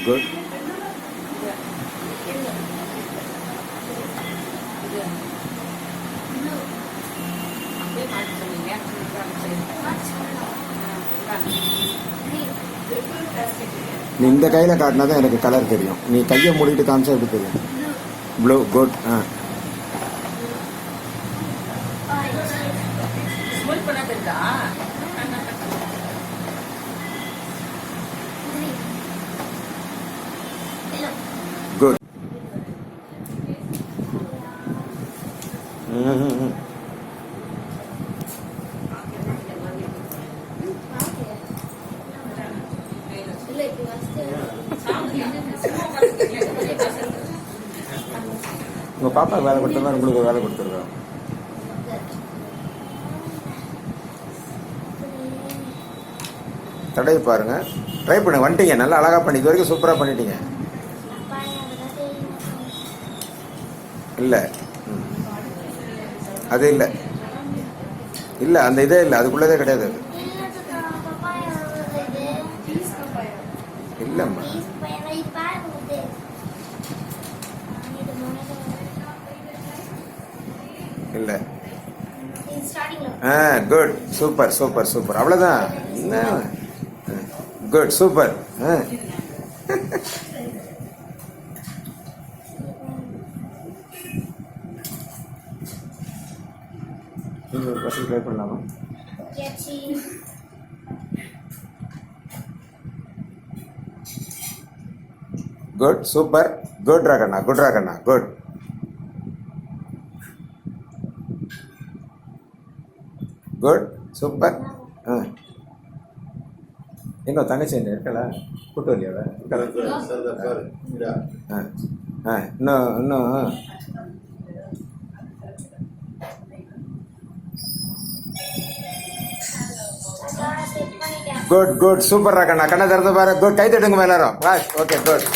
Good. நீ இந்த கையில் காட்டினா தான் எனக்கு கலர் தெரியும். நீ கையை மூடிட்டு காமிச்சா எப்படி தெரியும்? ப்ளூ. குட். குட். உங்கள் பாப்பா வேலை கொடுத்தா உங்களுக்கு வேலை கொடுத்துருக்கோம். தடவை பாருங்க, ட்ரை பண்ணுங்க. வந்துட்டீங்க, நல்லா அழகா பண்ணி இது வரைக்கும் சூப்பராக பண்ணிட்டீங்க. இல்லை அது இல்லை, இல்லை அந்த இதே இல்லை, அதுக்குள்ளதே கிடையாது. அது இல்லைம்மா, இல்லை. குட். Super super super. அவ்வளோதான். குட். சூப்பர். நீங்கள் ஒரு பர்சன் ட்ரை பண்ணலாமா? குட். சூப்பர். குட் ராகண்ணா. குட் ராகண்ணா. குட். குட். சூப்பர். இன்னும் தங்கச்சி இருக்கல கூட்டு வரலையாவ? இன்னும் இன்னும் குட். குட். சூப்பர் ராகண்ணா. கண்ணை திறந்து பாரு. குட். கை தட்டுங்க எல்லாரும். ஓகே. குட்.